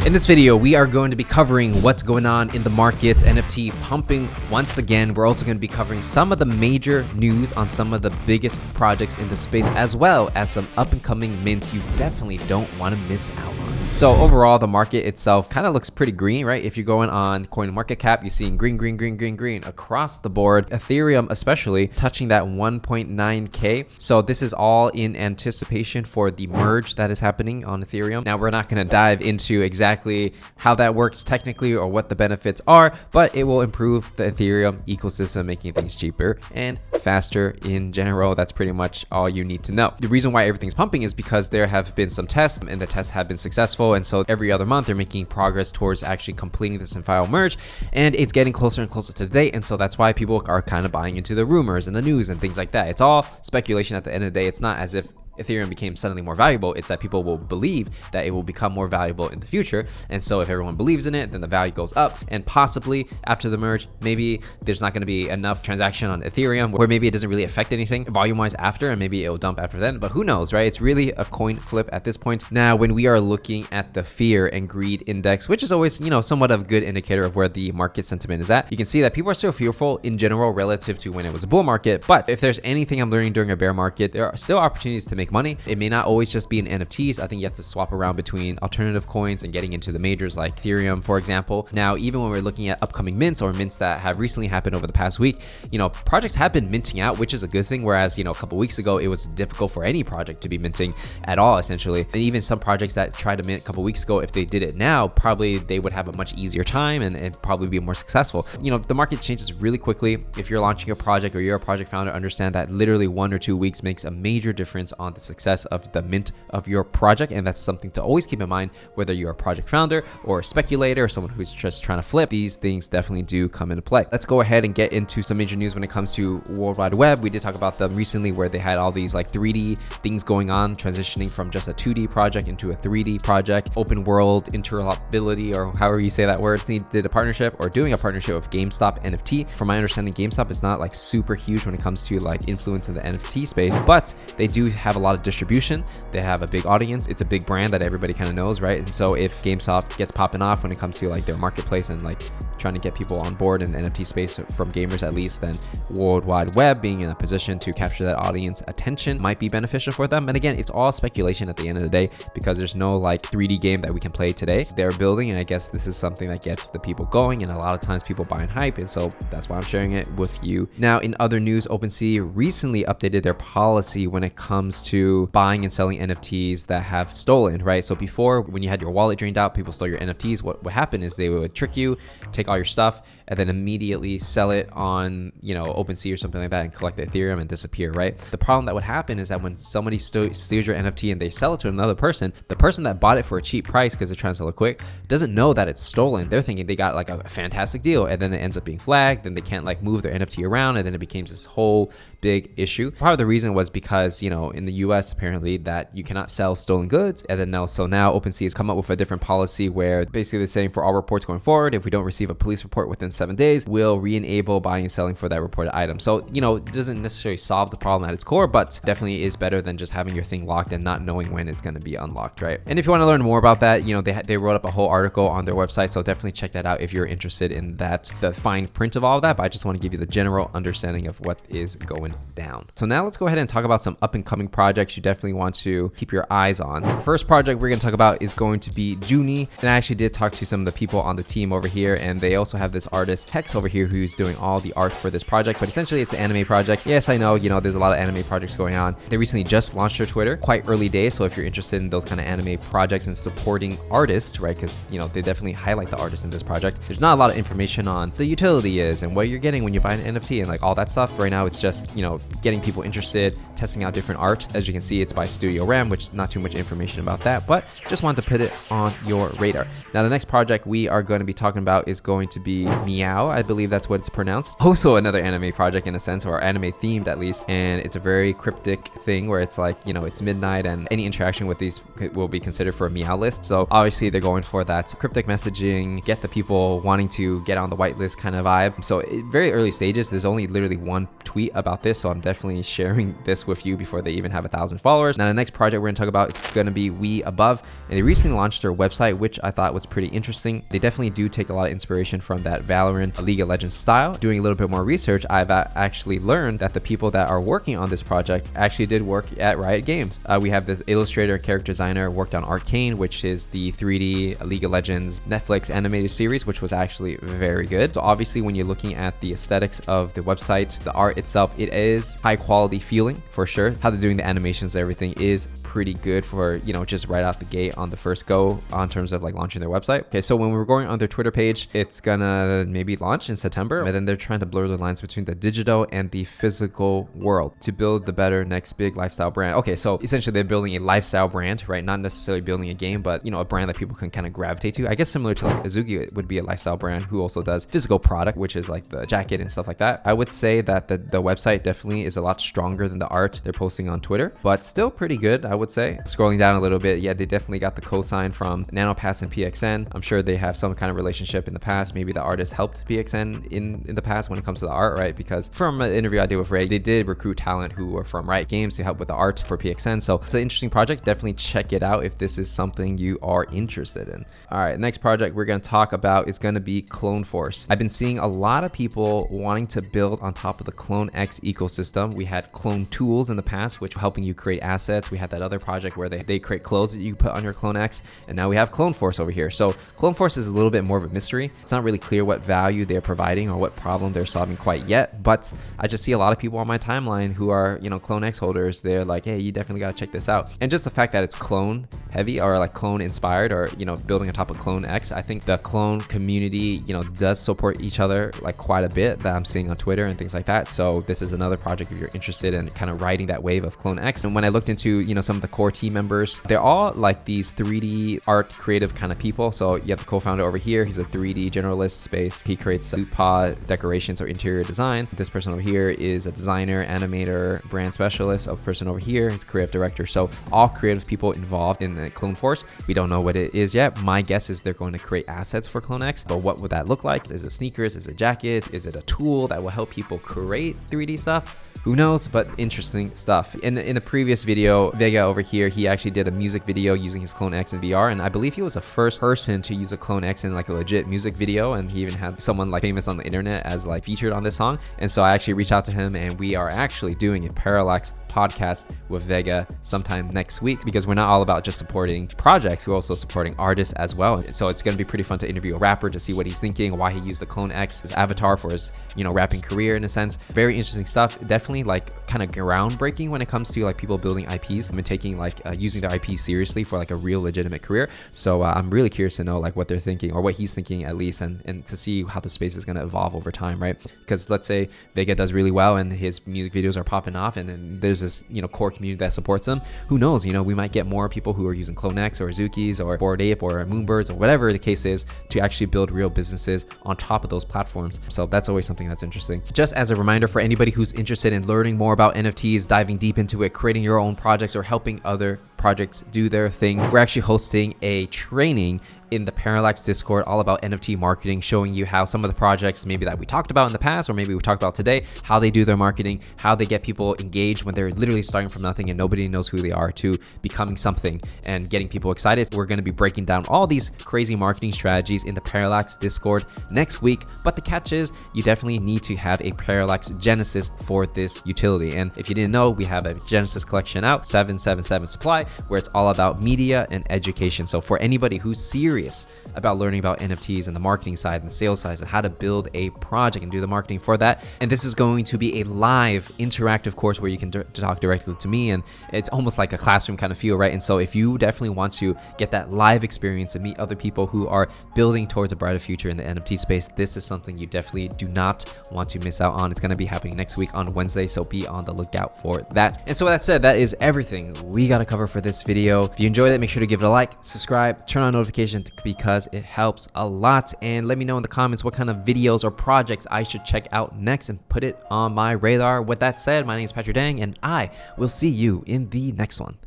In this video, we are going to be covering what's going on in the markets, NFT pumping once again. We're also going to be covering some of the major news on some of the biggest projects in the space, as well as some up and coming mints you definitely don't want to miss out on. So overall, the market itself kind of looks pretty green, right? If you're going on CoinMarketCap, you're seeing green across the board. Ethereum especially touching that 1.9K. So this is all in anticipation for the merge that is happening on Ethereum. Now, we're not going to dive into exactly how that works technically or what the benefits are, but it will improve the Ethereum ecosystem, making things cheaper and faster in general. That's pretty much all you need to know. The reason why everything's pumping is because there have been some tests and the tests have been successful. And so every other month they're making progress towards actually completing this and final merge, and it's getting closer and closer to the date. And so that's why people are kind of buying into the rumors and the news and things like that. It's all speculation at the end of the day. It's not as if Ethereum became suddenly more valuable. It's that people will believe that it will become more valuable in the future. And so if everyone believes in it, then the value goes up. And possibly after the merge, maybe there's not going to be enough transaction on Ethereum, or maybe it doesn't really affect anything volume wise after, and maybe it'll dump after then. But who knows, right? It's really a coin flip at this point. Now, when we are looking at the fear and greed index, which is always, somewhat of a good indicator of where the market sentiment is at, you can see that people are still fearful in general relative to when it was a bull market. But if there's anything I'm learning during a bear market, there are still opportunities to make money. It may not always just be in NFTs. I think you have to swap around between alternative coins and getting into the majors like Ethereum, for example. Now, even when we're looking at upcoming mints or mints that have recently happened over the past week, projects have been minting out, which is a good thing. Whereas, a couple weeks ago, it was difficult for any project to be minting at all, essentially. And even some projects that tried to mint a couple weeks ago, if they did it now, probably they would have a much easier time and probably be more successful. The market changes really quickly. If you're launching a project or you're a project founder, understand that literally 1 or 2 weeks makes a major difference on the success of the mint of your project. And that's something to always keep in mind, whether you're a project founder or a speculator or someone who's just trying to flip. These things definitely do come into play. Let's go ahead and get into some major news when it comes to World Wide Web. We did talk about them recently, where they had all these like 3D things going on, transitioning from just a 2D project into a 3D project. Open world interoperability, or however you say that word. They did a partnership or doing a partnership with Gamestop NFT. From my understanding, Gamestop is not like super huge when it comes to like influence in the NFT space, but they do have a lot of distribution. They have a big audience. It's a big brand that everybody kind of knows, right? And so if GameStop gets popping off when it comes to like their marketplace and like trying to get people on board in the NFT space from gamers at least, then World Wide Web being in a position to capture that audience attention might be beneficial for them. And again, it's all speculation at the end of the day, because there's no like 3D game that we can play today. They're building, and I guess this is something that gets the people going, and a lot of times people buy in hype, and so that's why I'm sharing it with you. Now, in other news, Opensea recently updated their policy when it comes to buying and selling NFTs that have stolen, right? So before, when you had your wallet drained out, people stole your NFTs. What happened is they would trick you, take all your stuff, and then immediately sell it on, OpenSea or something like that, and collect the Ethereum and disappear, right? The problem that would happen is that when somebody steals your NFT and they sell it to another person, the person that bought it for a cheap price because they're trying to sell it quick doesn't know that it's stolen. They're thinking they got like a fantastic deal, and then it ends up being flagged, and they can't like move their NFT around, and then it becomes this whole big issue. Part of the reason was because, in the US, apparently, that you cannot sell stolen goods. And then now OpenSea has come up with a different policy where basically they're saying for all reports going forward, if we don't receive a police report within 7 days, we'll re-enable buying and selling for that reported item. So, it doesn't necessarily solve the problem at its core, but definitely is better than just having your thing locked and not knowing when it's going to be unlocked, right? And if you want to learn more about that, they wrote up a whole article on their website, so definitely check that out if you're interested in that, the fine print of all of that. But I just want to give you the general understanding of what is going down. So now let's go ahead and talk about some up and coming projects you definitely want to keep your eyes on. The first project we're going to talk about is going to be Juuni. And I actually did talk to some of the people on the team over here, and they also have this artist Hex over here who's doing all the art for this project. But essentially it's an anime project. Yes, I know, there's a lot of anime projects going on. They recently just launched their Twitter, quite early days. So if you're interested in those kind of anime projects and supporting artists, right? Because they definitely highlight the artists in this project. There's not a lot of information on the utility is and what you're getting when you buy an NFT and like all that stuff. Right now it's just getting people interested, testing out different art. As you can see, it's by Studio Ram, which not too much information about that, but just wanted to put it on your radar. Now, the next project we are going to be talking about is going to be Meow. I believe that's what it's pronounced. Also another anime project in a sense, or anime themed at least. And it's a very cryptic thing where it's like, it's midnight and any interaction with these will be considered for a Meow list. So obviously they're going for that cryptic messaging, get the people wanting to get on the whitelist kind of vibe. So very early stages, there's only literally one tweet about this. So I'm definitely sharing this with a few before they even have 1,000 followers. Now the next project we're gonna talk about is gonna be Above, and they recently launched their website, which I thought was pretty interesting. They definitely do take a lot of inspiration from that Valorant League of Legends style. Doing a little bit more research, I've actually learned that the people that are working on this project actually did work at Riot Games. We have the illustrator, character designer, worked on Arcane, which is the 3D League of Legends Netflix animated series, which was actually very good. So obviously when you're looking at the aesthetics of the website, the art itself, it is high quality feeling for sure. How they're doing the animations, everything is pretty good for, you know, just right out the gate on the first go on terms of like launching their website. Okay, so when we're going on their Twitter page, it's gonna maybe launch in September, and then they're trying to blur the lines between the digital and the physical world to build the better next big lifestyle brand. Okay, so essentially they're building a lifestyle brand, right? Not necessarily building a game, but you know, a brand that people can kind of gravitate to. I guess similar to like Azuki, it would be a lifestyle brand who also does physical product, which is like the jacket and stuff like that. I would say that the website definitely is a lot stronger than the art they're posting on Twitter, but still pretty good, I would say. Scrolling down a little bit, yeah, they definitely got the cosign from NanoPass and PXN. I'm sure they have some kind of relationship in the past. Maybe the artist helped PXN in the past when it comes to the art, right? Because from an interview I did with Ray, they did recruit talent who were from Riot Games to help with the art for PXN. So it's an interesting project. Definitely check it out if this is something you are interested in. All right, next project we're going to talk about is going to be Clone Force. I've been seeing a lot of people wanting to build on top of the CloneX ecosystem. We had Clone Tools in the past, which were helping you create assets. We had that other project where they create clothes that you put on your CloneX, and now we have Clone Force over here. So Clone Force is a little bit more of a mystery. It's not really clear what value they're providing or what problem they're solving quite yet, but I just see a lot of people on my timeline who are, you know, CloneX holders. They're like, hey, you definitely got to check this out. And just the fact that it's clone heavy or like clone inspired, or, you know, building on top of CloneX, I think the clone community, you know, does support each other like quite a bit, that I'm seeing on Twitter and things like that. So this is another project if you're interested in kind of riding that wave of CloneX. And when I looked into, you know, some of the core team members, they're all like these 3D art creative kind of people. So you have the co-founder over here. He's a 3D generalist space. He creates loot pod decorations or interior design. This person over here is a designer, animator, brand specialist. A person over here is creative director. So all creative people involved in the Clone Force. We don't know what it is yet. My guess is they're going to create assets for CloneX, but what would that look like? Is it sneakers? Is it a jacket? Is it a tool that will help people create 3D stuff? Who knows, but interesting stuff. In the previous video, Vega over here, he actually did a music video using his CloneX in VR, and I believe he was the first person to use a CloneX in like a legit music video, and he even had someone like famous on the internet as like featured on this song. And so I actually reached out to him, and we are actually doing a Parallax podcast with Vega sometime next week, because we're not all about just supporting projects, we're also supporting artists as well. And so it's going to be pretty fun to interview a rapper to see what he's thinking, why he used the CloneX as avatar for his, you know, rapping career in a sense. Very interesting stuff. Definitely like kind of groundbreaking when it comes to like people building IPs and taking like using their IP seriously for like a real legitimate career. So I'm really curious to know like what they're thinking, or what he's thinking at least, and to see how the space is going to evolve over time, right? Because let's say Vega does really well and his music videos are popping off, and then there's this, you know, core community that supports them. Who knows, you know, we might get more people who are using CloneX or Azukis or Bored Ape or Moonbirds or whatever the case is to actually build real businesses on top of those platforms. So that's always something that's interesting. Just as a reminder for anybody who's interested in learning more about NFTs, diving deep into it, creating your own projects, or helping other projects do their thing, we're actually hosting a training in the Parallax Discord all about NFT marketing, showing you how some of the projects maybe that we talked about in the past, or maybe we talked about today, how they do their marketing, how they get people engaged when they're literally starting from nothing and nobody knows who they are to becoming something and getting people excited. We're going to be breaking down all these crazy marketing strategies in the Parallax Discord next week. But the catch is you definitely need to have a Parallax Genesis for this utility. And if you didn't know, we have a Genesis collection out, 777 supply, where it's all about media and education. So for anybody who's serious about learning about NFTs and the marketing side and sales side and how to build a project and do the marketing for that. And this is going to be a live interactive course where you can talk directly to me, and it's almost like a classroom kind of feel, right? And so if you definitely want to get that live experience and meet other people who are building towards a brighter future in the NFT space, this is something you definitely do not want to miss out on. It's going to be happening next week on Wednesday, so be on the lookout for that. And so with that said, that is everything we got to cover for this video. If you enjoyed it, make sure to give it a like, subscribe, turn on notifications, because it helps a lot. And let me know in the comments what kind of videos or projects I should check out next and put it on my radar. With that said, my name is Patrick Dang, and I will see you in the next one.